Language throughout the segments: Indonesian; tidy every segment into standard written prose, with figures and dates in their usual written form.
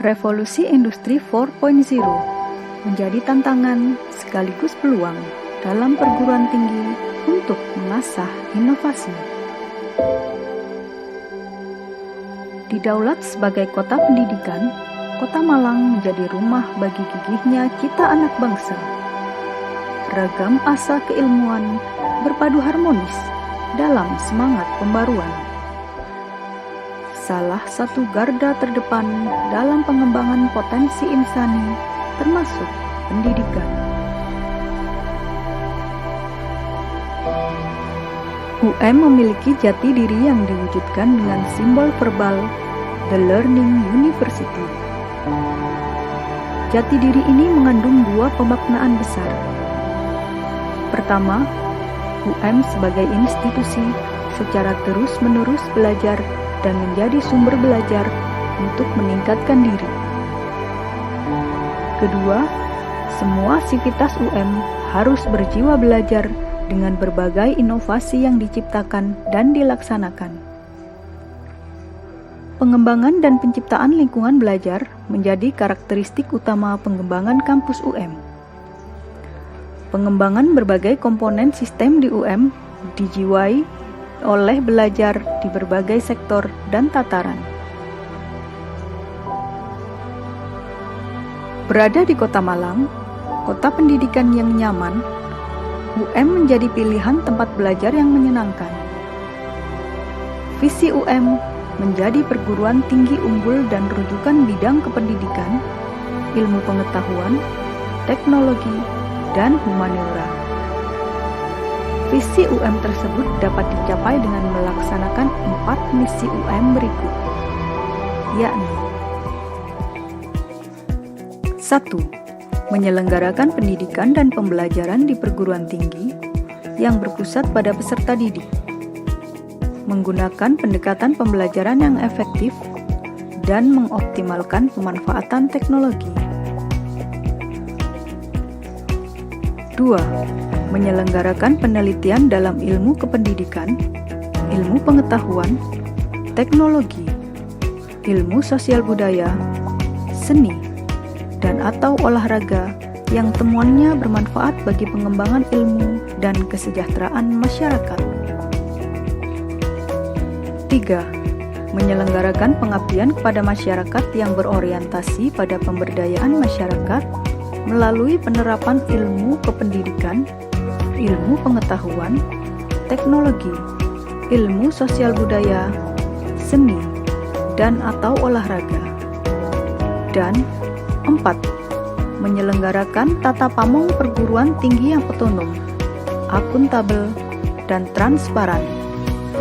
Revolusi Industri 4.0 menjadi tantangan sekaligus peluang dalam perguruan tinggi untuk mengasah inovasi. Didaulat sebagai kota pendidikan, Kota Malang menjadi rumah bagi gigihnya cita anak bangsa. Ragam asa keilmuan berpadu harmonis dalam semangat pembaruan. Salah satu garda terdepan dalam pengembangan potensi insani, termasuk pendidikan. UM memiliki jati diri yang diwujudkan dengan simbol verbal The Learning University. Jati diri ini mengandung dua pemaknaan besar. Pertama, UM sebagai institusi secara terus-menerus belajar dan menjadi sumber belajar untuk meningkatkan diri. Kedua, semua sivitas UM harus berjiwa belajar dengan berbagai inovasi yang diciptakan dan dilaksanakan. Pengembangan dan penciptaan lingkungan belajar menjadi karakteristik utama pengembangan kampus UM. Pengembangan berbagai komponen sistem di UM dijiwai oleh belajar di berbagai sektor dan tataran. Berada di Kota Malang, kota pendidikan yang nyaman, UM menjadi pilihan tempat belajar yang menyenangkan. Visi UM menjadi perguruan tinggi unggul dan rujukan bidang kependidikan, ilmu pengetahuan, teknologi, dan humaniora. Visi UM tersebut dapat dicapai dengan melaksanakan 4 misi UM berikut, yakni 1. Menyelenggarakan pendidikan dan pembelajaran di perguruan tinggi yang berpusat pada peserta didik, menggunakan pendekatan pembelajaran yang efektif dan mengoptimalkan pemanfaatan teknologi. 2. Menyelenggarakan penelitian dalam ilmu kependidikan, ilmu pengetahuan, teknologi, ilmu sosial budaya, seni, dan atau olahraga yang temuannya bermanfaat bagi pengembangan ilmu dan kesejahteraan masyarakat. 3. Menyelenggarakan pengabdian kepada masyarakat yang berorientasi pada pemberdayaan masyarakat melalui penerapan ilmu kependidikan, ilmu pengetahuan, teknologi, ilmu sosial budaya, seni, dan atau olahraga. Dan 4. Menyelenggarakan tata pamong perguruan tinggi yang otonom, akuntabel, dan transparan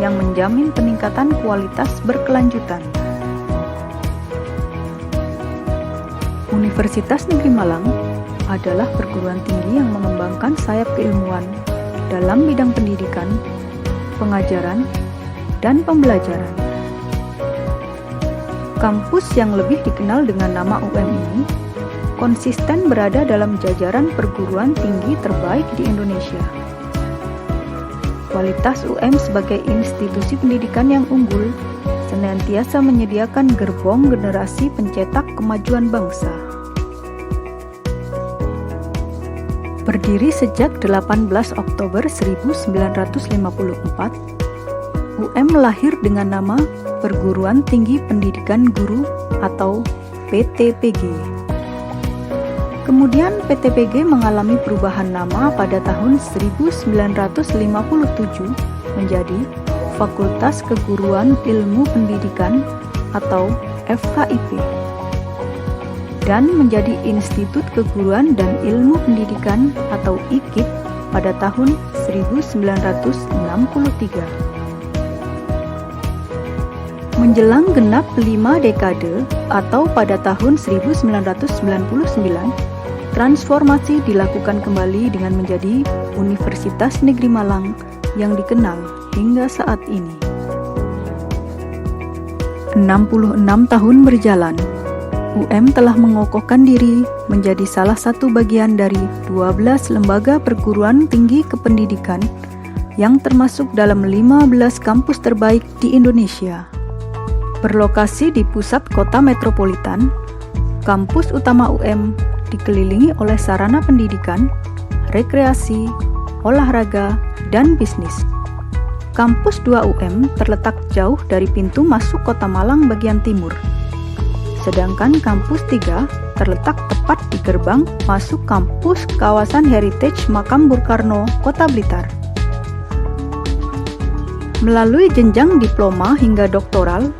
yang menjamin peningkatan kualitas berkelanjutan. Universitas Negeri Malang adalah perguruan tinggi yang mengembangkan sayap keilmuan dalam bidang pendidikan, pengajaran, dan pembelajaran. Kampus yang lebih dikenal dengan nama UM ini konsisten berada dalam jajaran perguruan tinggi terbaik di Indonesia. Kualitas UM sebagai institusi pendidikan yang unggul senantiasa menyediakan gerbong generasi pencetak kemajuan bangsa. Berdiri sejak 18 Oktober 1954, UM lahir dengan nama Perguruan Tinggi Pendidikan Guru atau PTPG. Kemudian PTPG mengalami perubahan nama pada tahun 1957 menjadi Fakultas Keguruan Ilmu Pendidikan atau FKIP dan menjadi Institut Keguruan dan Ilmu Pendidikan atau IKIP pada tahun 1963. Menjelang genap 5 dekade atau pada tahun 1999, transformasi dilakukan kembali dengan menjadi Universitas Negeri Malang yang dikenal hingga saat ini. 66 tahun berjalan, UM telah mengokohkan diri menjadi salah satu bagian dari 12 lembaga perguruan tinggi kependidikan yang termasuk dalam 15 kampus terbaik di Indonesia. Berlokasi di pusat kota metropolitan, Kampus utama UM dikelilingi oleh sarana pendidikan, rekreasi, olahraga, dan bisnis. Kampus 2 UM terletak jauh dari pintu masuk Kota Malang bagian timur. Sedangkan Kampus 3 terletak tepat di gerbang masuk kampus kawasan Heritage Makam Bung Karno, Kota Blitar. Melalui jenjang diploma hingga doktoral,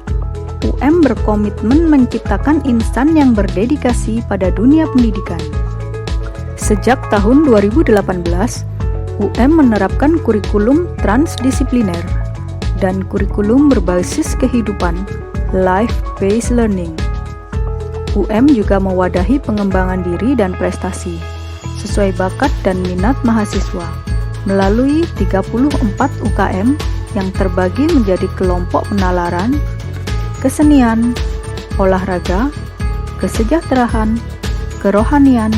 UM berkomitmen menciptakan insan yang berdedikasi pada dunia pendidikan. Sejak tahun 2018, UM menerapkan kurikulum transdisipliner dan kurikulum berbasis kehidupan, life-based learning. UM juga mewadahi pengembangan diri dan prestasi sesuai bakat dan minat mahasiswa melalui 34 UKM yang terbagi menjadi kelompok penalaran, kesenian, olahraga, kesejahteraan, kerohanian,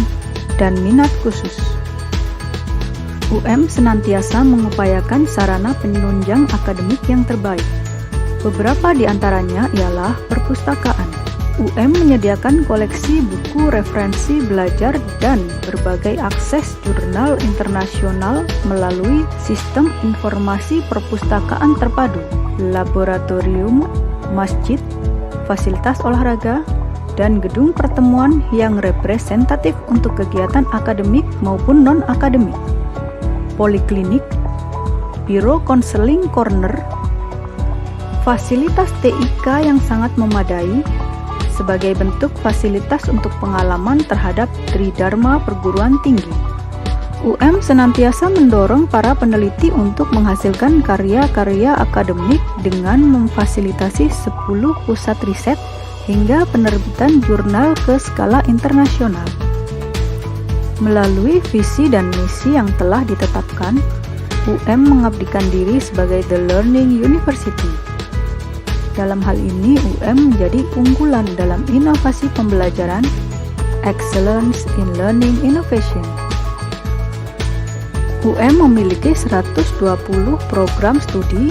dan minat khusus. UM senantiasa mengupayakan sarana penunjang akademik yang terbaik. Beberapa di antaranya ialah perpustakaan. UM menyediakan koleksi buku referensi belajar dan berbagai akses jurnal internasional melalui sistem informasi perpustakaan terpadu, laboratorium, masjid, fasilitas olahraga, dan gedung pertemuan yang representatif untuk kegiatan akademik maupun non-akademik, poliklinik, biro konseling corner, fasilitas TIK yang sangat memadai sebagai bentuk fasilitas untuk pengalaman terhadap Tridharma perguruan tinggi. UM senantiasa mendorong para peneliti untuk menghasilkan karya-karya akademik dengan memfasilitasi 10 pusat riset hingga penerbitan jurnal ke skala internasional. Melalui visi dan misi yang telah ditetapkan, UM mengabdikan diri sebagai The Learning University. Dalam hal ini, UM menjadi unggulan dalam inovasi pembelajaran, Excellence in Learning Innovation. UM memiliki 120 program studi,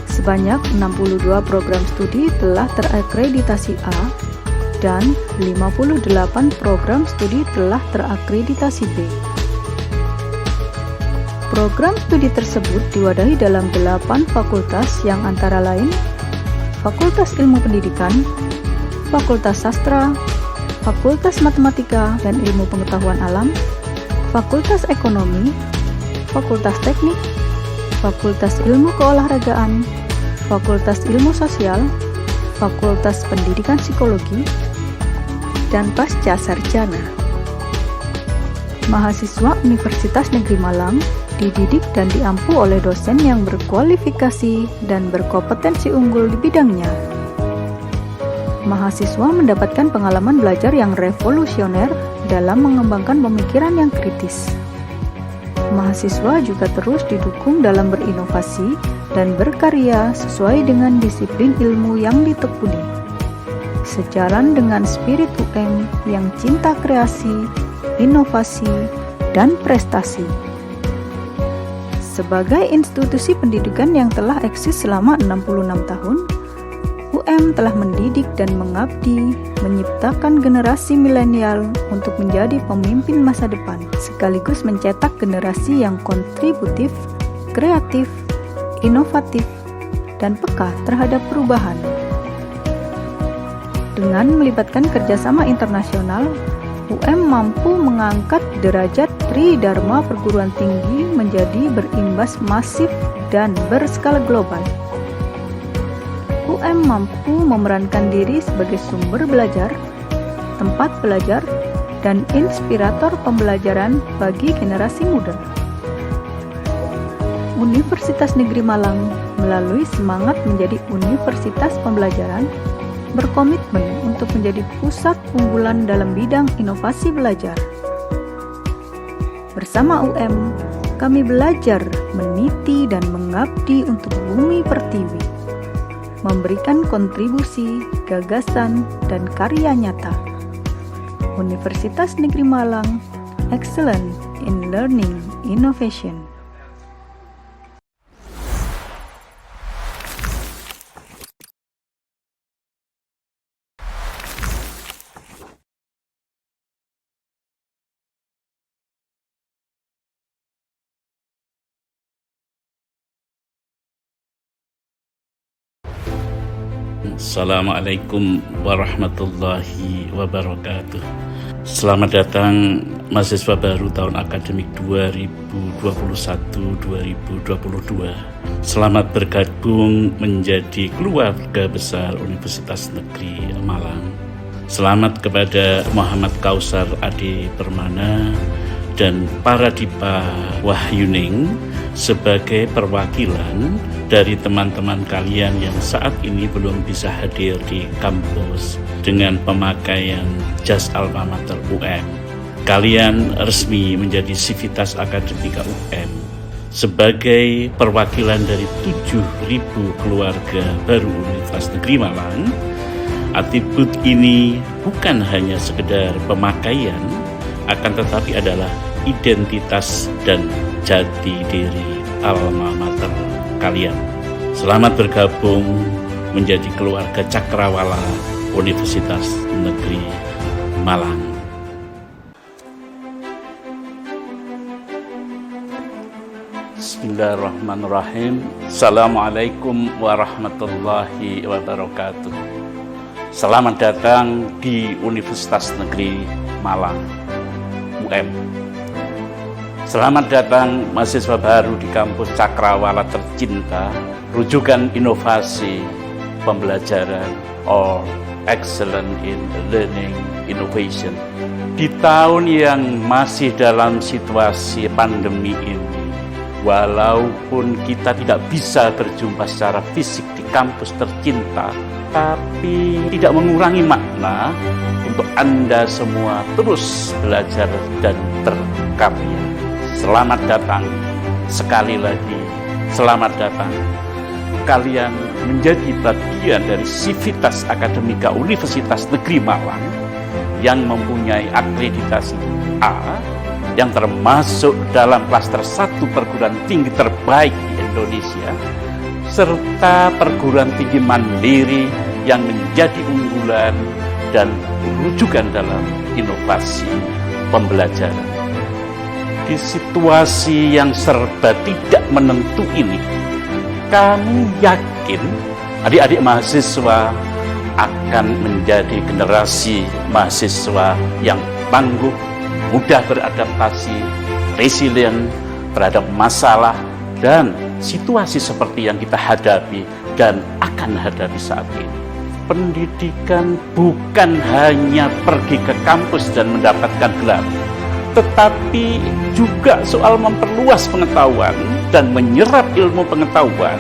sebanyak 62 program studi telah terakreditasi A, dan 58 program studi telah terakreditasi B. Program studi tersebut diwadahi dalam 8 fakultas yang antara lain Fakultas Ilmu Pendidikan, Fakultas Sastra, Fakultas Matematika dan Ilmu Pengetahuan Alam, Fakultas Ekonomi, Fakultas Teknik, Fakultas Ilmu Keolahragaan, Fakultas Ilmu Sosial, Fakultas Pendidikan Psikologi, dan Pasca Sarjana. Mahasiswa Universitas Negeri Malang dididik dan diampu oleh dosen yang berkualifikasi dan berkompetensi unggul di bidangnya. Mahasiswa mendapatkan pengalaman belajar yang revolusioner dalam mengembangkan pemikiran yang kritis. Mahasiswa juga terus didukung dalam berinovasi dan berkarya sesuai dengan disiplin ilmu yang ditekuni. Sejalan dengan spirit UM yang cinta kreasi, inovasi, dan prestasi. Sebagai institusi pendidikan yang telah eksis selama 66 tahun, UM telah mendidik dan mengabdi, menciptakan generasi milenial untuk menjadi pemimpin masa depan, sekaligus mencetak generasi yang kontributif, kreatif, inovatif, dan peka terhadap perubahan. Dengan melibatkan kerjasama internasional, UM mampu mengangkat derajat Tridharma perguruan tinggi menjadi berimbas masif dan berskala global. UM mampu memerankan diri sebagai sumber belajar, tempat belajar, dan inspirator pembelajaran bagi generasi muda. Universitas Negeri Malang melalui semangat menjadi universitas pembelajaran berkomitmen untuk menjadi pusat unggulan dalam bidang inovasi belajar. Bersama UM, kami belajar, meniti, dan mengabdi untuk bumi pertiwi, memberikan kontribusi, gagasan, dan karya nyata. Universitas Negeri Malang, excellent in learning innovation. Assalamualaikum warahmatullahi wabarakatuh. Selamat datang mahasiswa baru tahun akademik 2021-2022. Selamat bergabung menjadi keluarga besar Universitas Negeri Malang. Selamat kepada Muhammad Kausar Ade Permana dan Paradipa Wahyuning sebagai perwakilan dari teman-teman kalian yang saat ini belum bisa hadir di kampus dengan pemakaian jas alma mater UM. Kalian resmi menjadi Sivitas Akademika UM sebagai perwakilan dari 7.000 keluarga baru Universitas Negeri Malang. Atribut ini bukan hanya sekedar pemakaian, akan tetapi adalah identitas dan jati diri alma mater kalian. Selamat bergabung menjadi keluarga Cakrawala Universitas Negeri Malang. Bismillahirrahmanirrahim. Assalamualaikum warahmatullahi wabarakatuh. Selamat datang di Universitas Negeri Malang UM. Selamat datang mahasiswa baru di kampus Cakrawala tercinta, rujukan inovasi pembelajaran or excellent in learning innovation. Di tahun yang masih dalam situasi pandemi ini, walaupun kita tidak bisa berjumpa secara fisik di kampus tercinta, tapi tidak mengurangi makna untuk Anda semua terus belajar dan berkarya. Selamat datang sekali lagi, selamat datang. Kalian menjadi bagian dari Sivitas Akademika Universitas Negeri Malang yang mempunyai akreditasi A, yang termasuk dalam klaster 1 perguruan tinggi terbaik di Indonesia, serta perguruan tinggi mandiri yang menjadi unggulan dan rujukan dalam inovasi pembelajaran. Di situasi yang serba tidak menentu ini, kami yakin adik-adik mahasiswa akan menjadi generasi mahasiswa yang tangguh, mudah beradaptasi, resilient terhadap masalah dan situasi seperti yang kita hadapi dan akan hadapi saat ini. Pendidikan bukan hanya pergi ke kampus dan mendapatkan gelar, tetapi juga soal memperluas pengetahuan dan menyerap ilmu pengetahuan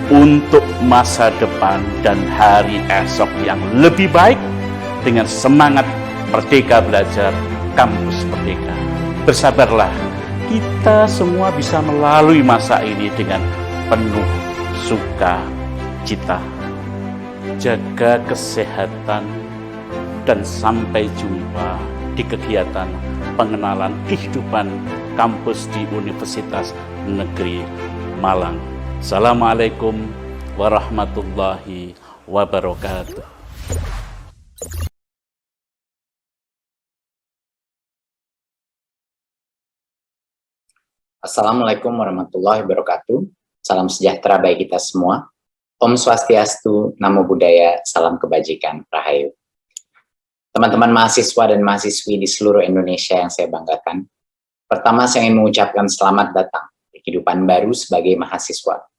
untuk masa depan dan hari esok yang lebih baik dengan semangat merdeka belajar, kampus merdeka. Bersabarlah, kita semua bisa melalui masa ini dengan penuh sukacita. Jaga kesehatan dan sampai jumpa di kegiatan pengenalan kehidupan kampus di Universitas Negeri Malang. Assalamualaikum warahmatullahi wabarakatuh. Assalamualaikum warahmatullahi wabarakatuh. Salam sejahtera bagi kita semua. Om Swastiastu, Namo Buddhaya, salam kebajikan, Rahayu. Teman-teman mahasiswa dan mahasiswi di seluruh Indonesia yang saya banggakan, pertama saya ingin mengucapkan selamat datang di kehidupan baru sebagai mahasiswa.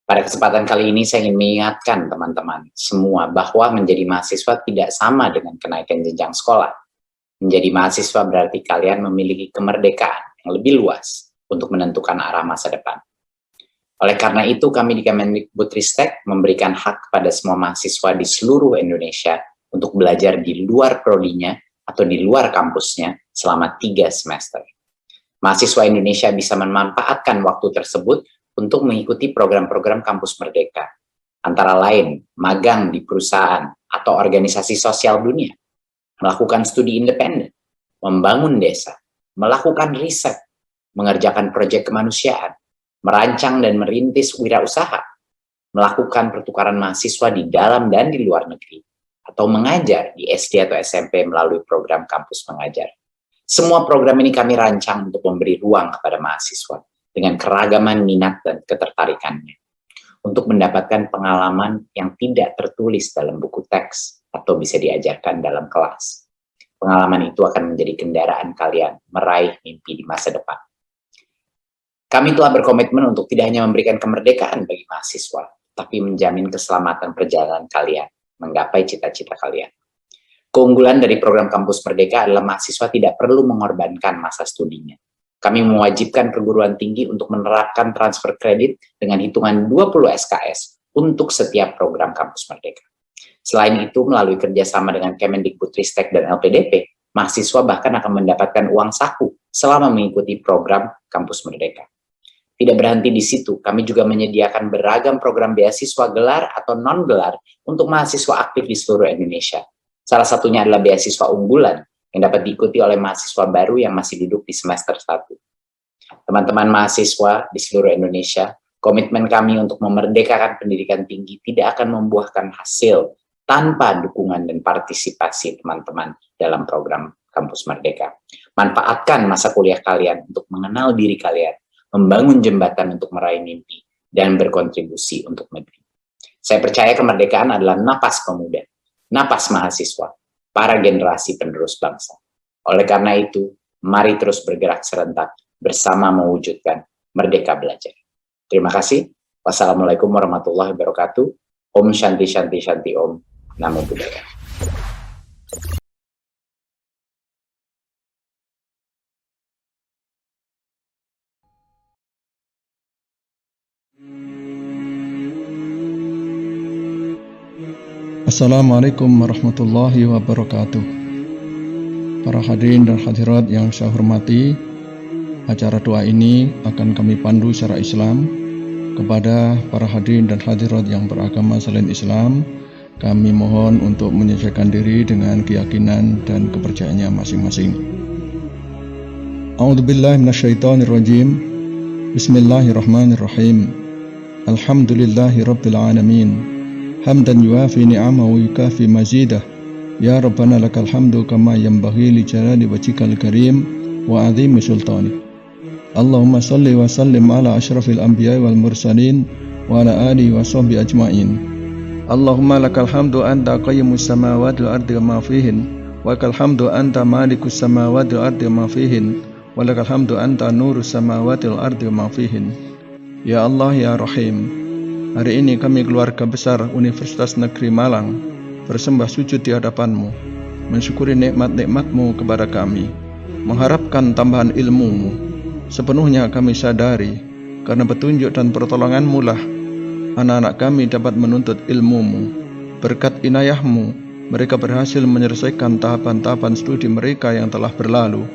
Pada kesempatan kali ini saya ingin mengingatkan teman-teman semua bahwa menjadi mahasiswa tidak sama dengan kenaikan jenjang sekolah. Menjadi mahasiswa berarti kalian memiliki kemerdekaan yang lebih luas untuk menentukan arah masa depan. Oleh karena itu, kami di Kemendikbudristek memberikan hak kepada semua mahasiswa di seluruh Indonesia untuk belajar di luar prodinya atau di luar kampusnya selama 3 semester. Mahasiswa Indonesia bisa memanfaatkan waktu tersebut untuk mengikuti program-program kampus merdeka, antara lain magang di perusahaan atau organisasi sosial dunia, melakukan studi independen, membangun desa, melakukan riset, mengerjakan proyek kemanusiaan, merancang dan merintis wirausaha, melakukan pertukaran mahasiswa di dalam dan di luar negeri, atau mengajar di SD atau SMP melalui program kampus mengajar. Semua program ini kami rancang untuk memberi ruang kepada mahasiswa dengan keragaman minat dan ketertarikannya. untuk mendapatkan pengalaman yang tidak tertulis dalam buku teks atau bisa diajarkan dalam kelas. Pengalaman itu akan menjadi kendaraan kalian meraih mimpi di masa depan. Kami telah berkomitmen untuk tidak hanya memberikan kemerdekaan bagi mahasiswa, tapi menjamin keselamatan perjalanan kalian menggapai cita-cita kalian. Keunggulan dari program Kampus Merdeka adalah mahasiswa tidak perlu mengorbankan masa studinya. Kami mewajibkan perguruan tinggi untuk menerapkan transfer kredit dengan hitungan 20 SKS untuk setiap program Kampus Merdeka. Selain itu, melalui kerjasama dengan Kemendikbudristek dan LPDP, mahasiswa bahkan akan mendapatkan uang saku selama mengikuti program Kampus Merdeka. Tidak berhenti di situ, kami juga menyediakan beragam program beasiswa gelar atau non-gelar untuk mahasiswa aktif di seluruh Indonesia. Salah satunya adalah beasiswa unggulan yang dapat diikuti oleh mahasiswa baru yang masih duduk di semester 1. Teman-teman mahasiswa di seluruh Indonesia, komitmen kami untuk memerdekakan pendidikan tinggi tidak akan membuahkan hasil tanpa dukungan dan partisipasi teman-teman dalam program Kampus Merdeka. Manfaatkan masa kuliah kalian untuk mengenal diri kalian, membangun jembatan untuk meraih mimpi, dan berkontribusi untuk negeri. Saya percaya kemerdekaan adalah napas pemuda, napas mahasiswa, para generasi penerus bangsa. Oleh karena itu, mari terus bergerak serentak bersama mewujudkan Merdeka Belajar. Terima kasih. Wassalamualaikum warahmatullahi wabarakatuh. Om Shanti Shanti Shanti Om. Namo Buddhaya. Assalamualaikum warahmatullahi wabarakatuh. Para hadirin dan hadirat yang saya hormati, acara doa ini akan kami pandu secara Islam. Kepada para hadirin dan hadirat yang beragama selain Islam, kami mohon untuk menyesuaikan diri dengan keyakinan dan kepercayaannya masing-masing. A'udzubillahi minasyaitonirrajim. Bismillahirrahmanirrahim. Alhamdulillahi rabbil alamin. Hamdan yuafi ni'amahu wa yukafi mazidah. Ya Rabbana lakal hamdu kama yanbaghi li jalali wajhikal karim wa azimi sultani. Allahumma salli wa sallim ala asyrafil anbiya'i wal mursalin wa ala alihi wa sahbihi ajma'in. Allahumma lakal hamdu anta qayyimus samawati wal ardi wa ma fihin, wa lakal hamdu anta malikus samawati wal ardi wa ma fihin, wa lakal hamdu anta nurus samawati wal ardi wa ma fihin. Ya Allah ya Rahim, hari ini kami keluarga besar Universitas Negeri Malang bersembah sujud di hadapan-Mu, mensyukuri nikmat-nikmat-Mu kepada kami, mengharapkan tambahan ilmu-Mu. Sepenuhnya kami sadari, karena petunjuk dan pertolongan-Mu lah anak-anak kami dapat menuntut ilmu-Mu. Berkat inayah-Mu, mereka berhasil menyelesaikan tahapan-tahapan studi mereka yang telah berlalu.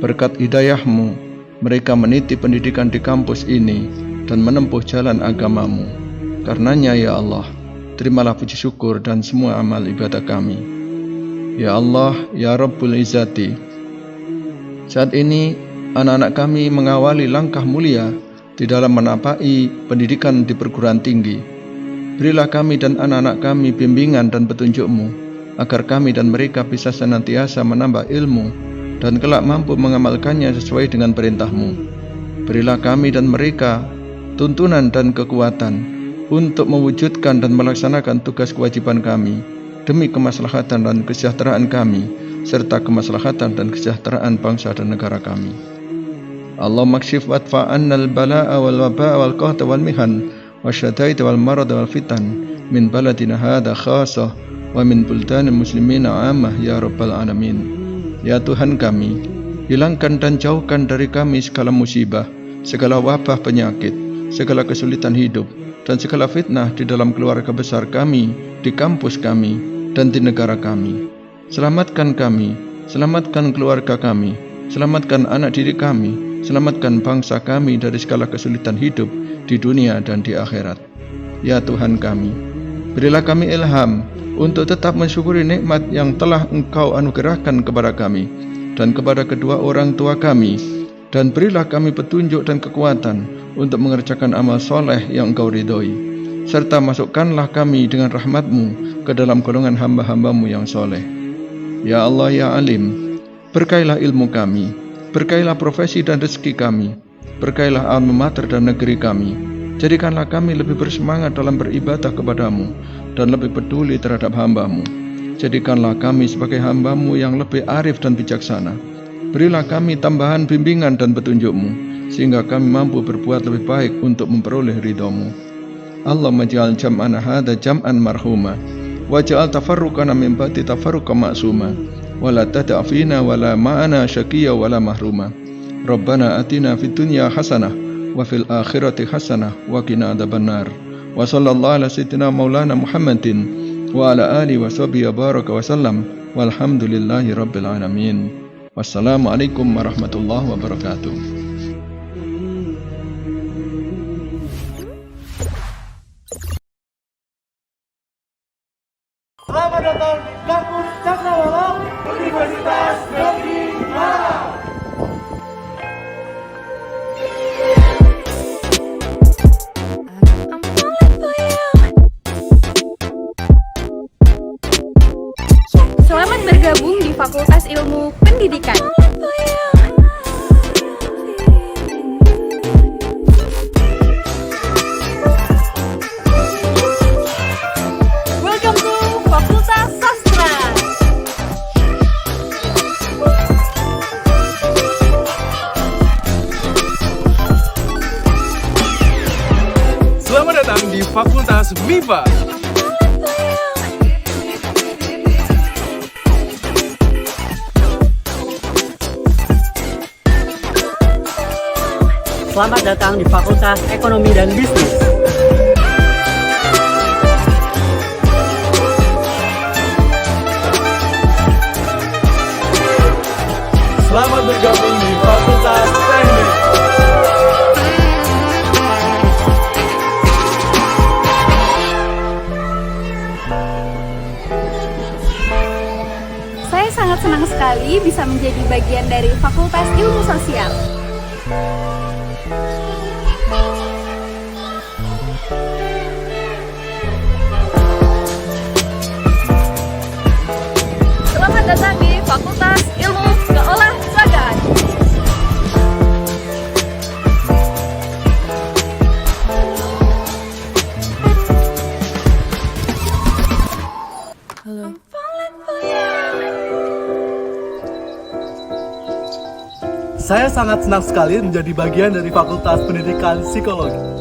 Berkat hidayah-Mu, mereka meniti pendidikan di kampus ini dan menempuh jalan agama-Mu. Karenanya ya Allah, terimalah puji syukur dan semua amal ibadah kami. Ya Allah, ya Rabbul Izzati, saat ini anak-anak kami mengawali langkah mulia di dalam menapai pendidikan di perguruan tinggi. Berilah kami dan anak-anak kami bimbingan dan petunjuk-Mu, agar kami dan mereka bisa senantiasa menambah ilmu dan kelak mampu mengamalkannya sesuai dengan perintah-Mu. Berilah kami dan mereka tuntunan dan kekuatan untuk mewujudkan dan melaksanakan tugas kewajiban kami demi kemaslahatan dan kesejahteraan kami serta kemaslahatan dan kesejahteraan bangsa dan negara kami. Allahumma kshif wadfa annal bala'a wal waba'a wal qahta wal mihan wasyadaid wal marad wal fitan min baladina hadha khasah wa min buldanil muslimina 'ammah ya rabbal alamin. Ya Tuhan kami, hilangkan dan jauhkan dari kami segala musibah, segala wabah penyakit, segala kesulitan hidup, dan segala fitnah di dalam keluarga besar kami, di kampus kami, dan di negara kami. Selamatkan kami, selamatkan keluarga kami, selamatkan anak didik kami, selamatkan bangsa kami dari segala kesulitan hidup di dunia dan di akhirat. Ya Tuhan kami, berilah kami ilham untuk tetap mensyukuri nikmat yang telah Engkau anugerahkan kepada kami dan kepada kedua orang tua kami, dan berilah kami petunjuk dan kekuatan untuk mengerjakan amal soleh yang Engkau ridhoi, serta masukkanlah kami dengan rahmat-Mu ke dalam golongan hamba-hamba-Mu yang soleh. Ya Allah ya Alim, berkailah ilmu kami, berkailah profesi dan rezeki kami, berkailah alma mater dan negeri kami. Jadikanlah kami lebih bersemangat dalam beribadah kepadamu dan lebih peduli terhadap hamba-Mu. Jadikanlah kami sebagai hamba-Mu yang lebih arif dan bijaksana. Berilah kami tambahan bimbingan dan petunjuk-Mu, sehingga kami mampu berbuat lebih baik untuk memperoleh ridha-Mu. Allahumma ja'al jam'ana hadha jam'an marhuma, wa ja'al tafarruqana min ba'di tafarruqan ma'suma, wa la tada' fina wa la ma'ana syaqiyya wa la mahruma. Rabbana atina fid dunya hasanah wa fil akhirati hasanah wa qina adzabannar. Wa sallallahu ala sayyidina maulana Muhammadin wa ala alihi wa sahbihi baraka wa sallam, walhamdulillahi rabbil alamin. Wassalamualaikum warahmatullahi wabarakatuh. Selamat datang di Kampus Cakrawala Universitas Negeri Malang. Selamat bergabung di Fakultas Ilmu Pendidikan. Welcome to Fakultas Sastra. Selamat datang di Fakultas MIPA. Selamat datang di Fakultas Ekonomi dan Bisnis. Selamat bergabung di Fakultas Teknik. Saya sangat senang sekali bisa menjadi bagian dari Fakultas Ilmu Sosial. Selamat datang di Fakultas Ilmu Keolahragaan. Saya sangat senang sekali menjadi bagian dari Fakultas Pendidikan Psikologi.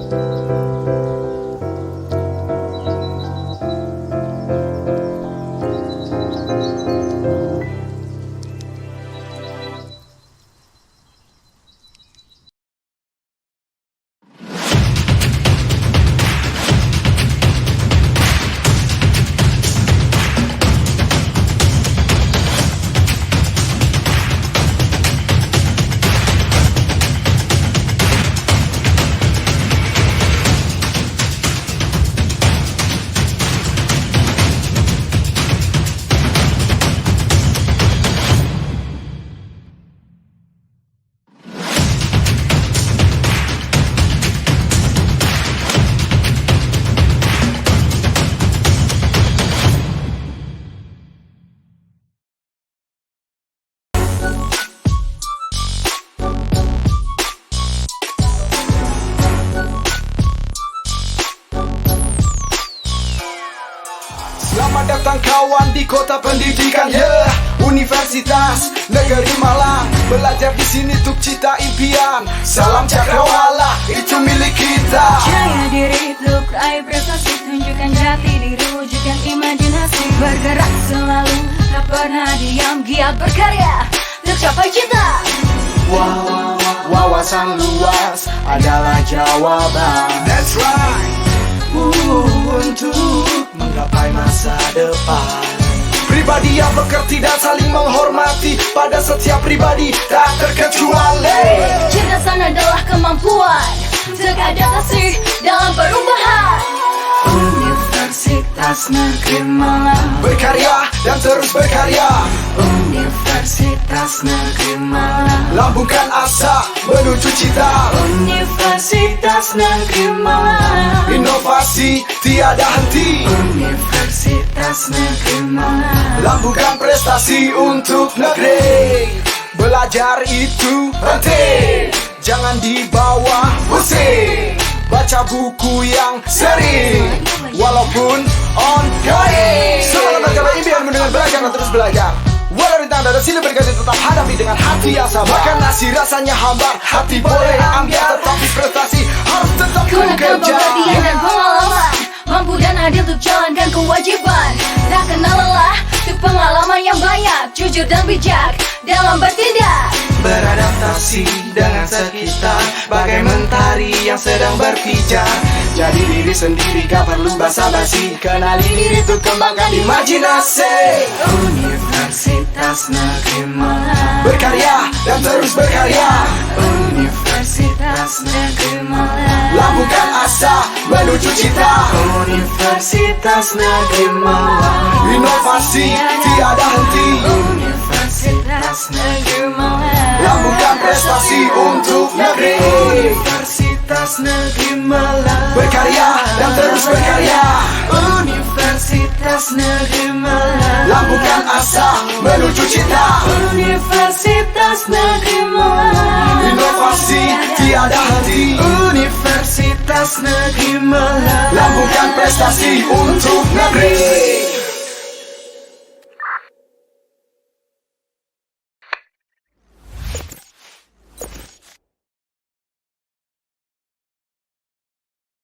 Selamat datang kawan di kota pendidikan, Universitas Negeri Malang. Belajar di sini untuk cita impian. Salam cakrawala, itu milik kita. Jaya diri untuk raih prestasi, tunjukkan jati diri, wujudkan imajinasi. Bergerak selalu, tak pernah diam, giat berkarya untuk capai cita. Wawasan luas adalah jawaban. That's right. Untuk menggapai masa depan. Pribadi yang bekerja dan saling menghormati pada setiap pribadi tak terkecuali. Cerdasan adalah kemampuan untuk adaptasi dalam perubahan. Universitas Negeri Malang, Berkarya dan terus berkarya. Universitas Negeri Malang, Lambungkan asa menuju cita. Universitas Negeri Malang, Inovasi tiada henti. Universitas Negeri Malang, Lambungkan prestasi untuk negeri. Belajar itu penting, jangan dibawa pusing. baca buku yang sering, walaupun ongoing. Selamat mencapai impianmu dengan belajar dan terus belajar. Walau rintangan dan silih berganti, tetap hadapi dengan hati yang sabar. Makan nasi rasanya hambar, hati boleh ambil, tetapi prestasi harus tetap Gunakan bekerja. pembuktian dan pengalaman, mampu dan adil untuk jalankan kewajiban. Tak kenal lelah, untuk pengalaman yang banyak, jujur dan bijak dalam bertindak. Beradaptasi dengan sekitar, bagai mentari yang sedang berpijar. Jadi diri sendiri, gak perlu basa-basi. Kenali diri untuk kembangkan imajinasi. Universitas Negeri Malang, berkarya dan terus berkarya. Universitas Negeri Malang, labuhkan asa menuju cita. Universitas Negeri Malang, inovasi tiada henti. Universitas Negeri Malang, labuhkan prestasi untuk negeri. Universitas Negeri Malang, berkarya dan terus berkarya. Universitas Negeri Malang, labuhkan asa menuju cita. Universitas Negeri Malang, inovasi tiada henti. Universitas Negeri Malang, labuhkan prestasi untuk negeri.